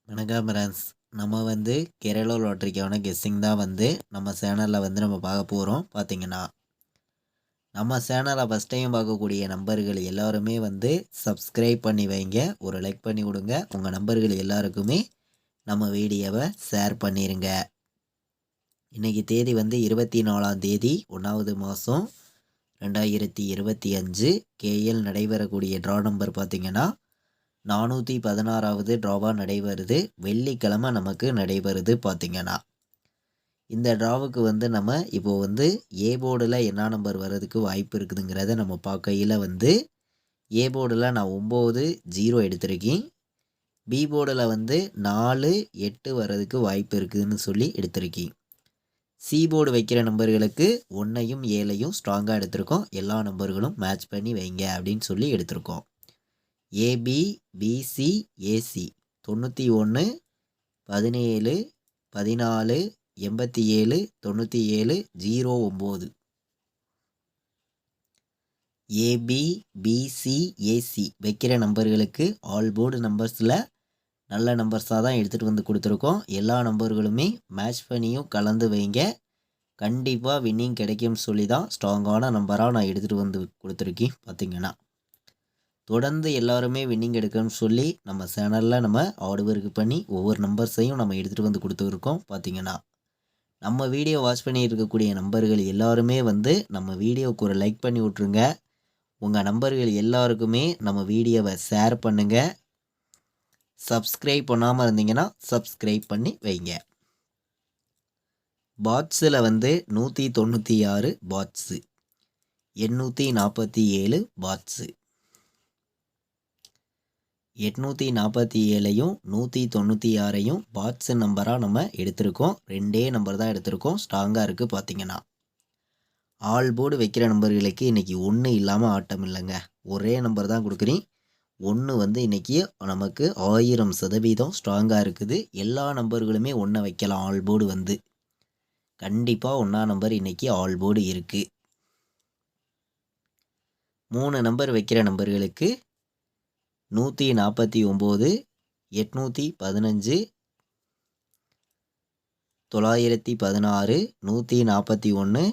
வணக்கம் ஃப்ரெண்ட்ஸ். நம்ம கேரளா லாட்டரிக்கான கெஸ்ஸிங் தான் நம்ம சேனலில் நம்ம பார்க்க போகிறோம். பார்த்தீங்கன்னா நம்ம சேனலை ஃபஸ்ட் டைம் பார்க்கக்கூடிய நம்பர்கள் எல்லாருமே சப்ஸ்கிரைப் பண்ணி வைங்க, ஒரு லைக் பண்ணி விடுங்க. உங்கள் நம்பர்கள் எல்லாருக்குமே நம்ம வீடியோவை ஷேர் பண்ணிடுங்க. இன்றைக்கி தேதி 24ஆம் தேதி 1வது மாதம் 2025. கேஎல் நடைபெறக்கூடிய ட்ரா நம்பர் பார்த்திங்கன்னா 416வது ட்ராவாக நடைபெறுது. வெள்ளிக்கிழமை நமக்கு நடைபெறுது. பார்த்திங்கன்னா இந்த ட்ராவுக்கு நம்ம இப்போது ஏ போர்டில் என்ன நம்பர் வர்றதுக்கு வாய்ப்பு இருக்குதுங்கிறத நம்ம பார்க்கையில் ஏ போர்டில் நான் 9-0 எடுத்திருக்கேன். பி போர்டில் 4-8 வர்றதுக்கு வாய்ப்பு இருக்குதுன்னு சொல்லி எடுத்திருக்கேன். சி போர்டு வைக்கிற நம்பர்களுக்கு 1ஐயும் 7ஐயும் ஸ்ட்ராங்காக எடுத்திருக்கோம். எல்லா நம்பர்களும் மேட்ச் பண்ணி வைங்க அப்படின்னு சொல்லி எடுத்திருக்கோம். AB PC AC 91 17 14 87 97 09. AB PC AC வைக்கிற நம்பர்களுக்கு ஆல் போர்டு நம்பர்ஸில் நல்ல நம்பர்ஸாக தான் எடுத்துகிட்டு கொடுத்துருக்கோம். எல்லா நம்பர்களுமே மேட்ச் பண்ணியும் கலந்து வைங்க. கண்டிப்பாக வின்னிங் கிடைக்கும்னு சொல்லி தான் ஸ்ட்ராங்கான நம்பராக நான் எடுத்துகிட்டு கொடுத்துருக்கேன். பார்த்திங்கன்னா தொடர்ந்து எல்லாருமே வின்னிங் எடுக்கணும்னு சொல்லி நம்ம சேனலில் நம்ம ஹார்ட் ஒர்க் பண்ணி ஒவ்வொரு நம்பர்ஸையும் நம்ம எடுத்துகிட்டு கொடுத்துருக்கோம். பார்த்திங்கன்னா நம்ம வீடியோ வாட்ச் பண்ணி இருக்கக்கூடிய நம்பர்கள் எல்லாருமே நம்ம வீடியோவுக்கு ஒரு லைக் பண்ணி விட்ருங்க. உங்கள் நம்பர்கள் எல்லாருக்குமே நம்ம வீடியோவை ஷேர் பண்ணுங்கள். சப்ஸ்கிரைப் பண்ணாமல் இருந்தீங்கன்னா சப்ஸ்கிரைப் பண்ணி வைங்க. பாட்ஸில் 196 பாட்ஸு, 847 பாட்ஸு, 847ஐயும் 196ஐயும் பாட்ஸ் நம்பராக நம்ம எடுத்திருக்கோம். 2 நம்பர் தான் எடுத்திருக்கோம். ஸ்ட்ராங்காக இருக்குது. பார்த்திங்கன்னா ஆல் போர்டு வைக்கிற நம்பர்களுக்கு இன்றைக்கி 1 இல்லாமல் ஆட்டம் இல்லைங்க. ஒரே நம்பர் தான் கொடுக்குறேன். 1 இன்றைக்கி நமக்கு 1000% ஸ்ட்ராங்காக இருக்குது. எல்லா நம்பர்களுமே 1 வைக்கலாம். ஆல் போர்டு கண்டிப்பாக 1ஆம் நம்பர் இன்றைக்கி ஆல் போர்டு இருக்குது. 3 நம்பர் வைக்கிற நம்பர்களுக்கு 149 815 916 141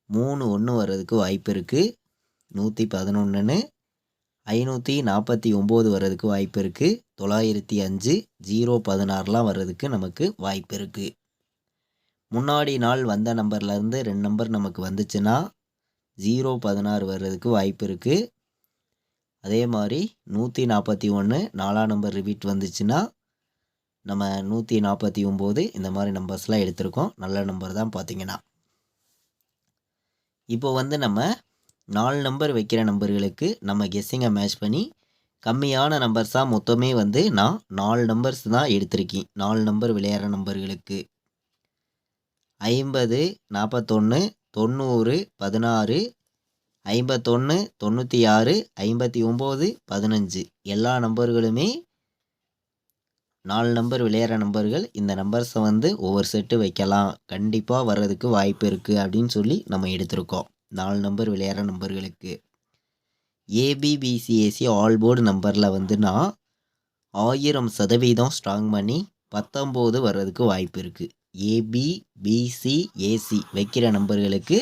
3 வர்றதுக்கு வாய்ப்பு இருக்குது. 111 549 வர்றதுக்கு வாய்ப்பு இருக்குது. 905 016 வர்றதுக்கு நமக்கு வாய்ப்பு இருக்குது. முன்னாடி நாள் வந்த நம்பர்லேருந்து 2 நம்பர் நமக்கு வந்துச்சுன்னா 016 வர்றதுக்கு வாய்ப்பு இருக்குது. அதே மாதிரி 141 4ஆம் நம்பர் ரிப்பீட் வந்துச்சுன்னா நம்ம 149 இந்த மாதிரி நம்பர்ஸ்லாம் எடுத்திருக்கோம். நல்ல நம்பர் தான். பார்த்திங்கன்னா இப்போ நம்ம 4 நம்பர் வைக்கிற நம்பர்களுக்கு நம்ம கெஸ்ஸிங்கை மேட்ச் பண்ணி கம்மியான நம்பர்ஸாக மொத்தமே நான் 4 நம்பர்ஸ் தான் எடுத்திருக்கேன். 4 நம்பர் விளையாடுற நம்பர்களுக்கு 50 41 90 16 51 96 59 15 எல்லா நம்பர்களுமே 4 நம்பர் விளையாடுற நம்பர்கள். இந்த நம்பர்ஸை ஒவ்வொரு செட்டு வைக்கலாம், கண்டிப்பாக வர்றதுக்கு வாய்ப்பு இருக்குது அப்படின்னு சொல்லி நம்ம எடுத்திருக்கோம். 4 நம்பர் விளையாடுற நம்பர்களுக்கு ஏபிபிசிஏசி ஆல் போர்டு நம்பரில் நான் 1000% ஸ்ட்ராங் பண்ணி 19 வர்றதுக்கு வாய்ப்பு இருக்குது. ஏபிபிசிஏசி வைக்கிற நம்பர்களுக்கு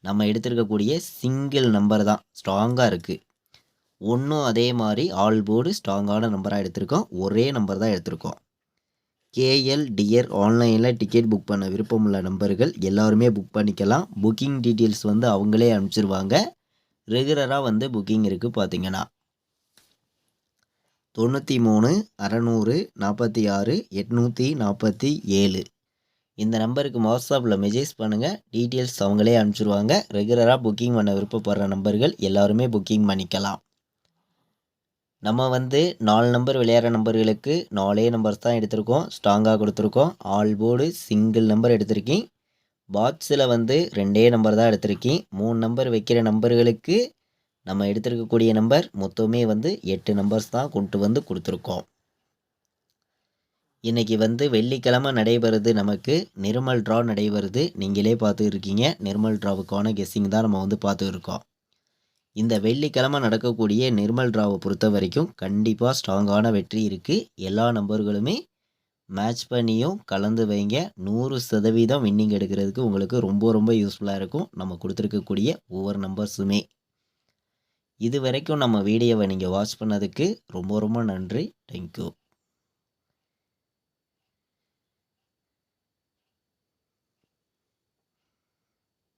நம்ம எடுத்திருக்கக்கூடிய சிங்கிள் நம்பர் தான் ஸ்ட்ராங்காக இருக்குது. அதே மாதிரி ஆல் போர்டு ஸ்ட்ராங்கான நம்பராக எடுத்திருக்கோம். ஒரே நம்பர் தான் எடுத்திருக்கோம். கேஎல் டியர் ஆன்லைனில் டிக்கெட் புக் பண்ண விருப்பமுள்ள நம்பர்கள் எல்லாருமே புக் பண்ணிக்கலாம். புக்கிங் டீட்டெயில்ஸ் அவங்களே அனுப்பிச்சிருவாங்க. ரெகுலராக புக்கிங் இருக்குது. பார்த்திங்கன்னா 93 600 46 847 இந்த நம்பருக்கு வாட்ஸ்அப்பில் மெசேஜ் பண்ணுங்கள். டீட்டெயில்ஸ் அவங்களே அனுப்பிச்சிருவாங்க. ரெகுலராக புக்கிங் பண்ண விருப்பப்படுற நம்பர்கள் எல்லாருமே புக்கிங் பண்ணிக்கலாம். நம்ம 4 நம்பர் விளையாடுற நம்பர்களுக்கு 4 நம்பர்ஸ் தான் எடுத்திருக்கோம். ஸ்ட்ராங்காக கொடுத்துருக்கோம். ஆல் போர்டு சிங்கிள் நம்பர் எடுத்திருக்கேன். பாக்ஸில் 2 நம்பர் தான் எடுத்திருக்கேன். 3 நம்பர் வைக்கிற நம்பர்களுக்கு நம்ம எடுத்திருக்கக்கூடிய நம்பர் மொத்தமே 8 நம்பர்ஸ் தான் கொண்டு கொடுத்துருக்கோம். இன்றைக்கி வெள்ளிக்கிழமை நடைபெறுது. நமக்கு நிர்மல் ட்ரா நடைபெறுது. நீங்களே பார்த்து இருக்கீங்க. நிர்மல் ட்ராவுக்கான கெஸ்ஸிங் தான் நம்ம பார்த்து இருக்கோம். இந்த வெள்ளிக்கிழமை நடக்கக்கூடிய நிர்மல் ட்ராவை பொறுத்த வரைக்கும் கண்டிப்பாக ஸ்ட்ராங்கான வெற்றி இருக்குது. எல்லா நம்பர்களுமே மேட்ச் பண்ணியும் கலந்து வைங்க. 100% வின்னிங் எடுக்கிறதுக்கு உங்களுக்கு ரொம்ப ரொம்ப யூஸ்ஃபுல்லாக இருக்கும் நம்ம கொடுத்துருக்கக்கூடிய ஒவ்வொரு நம்பர்ஸுமே. இது வரைக்கும் நம்ம வீடியோவை நீங்கள் வாட்ச் பண்ணதுக்கு ரொம்ப ரொம்ப நன்றி. தேங்க்யூ.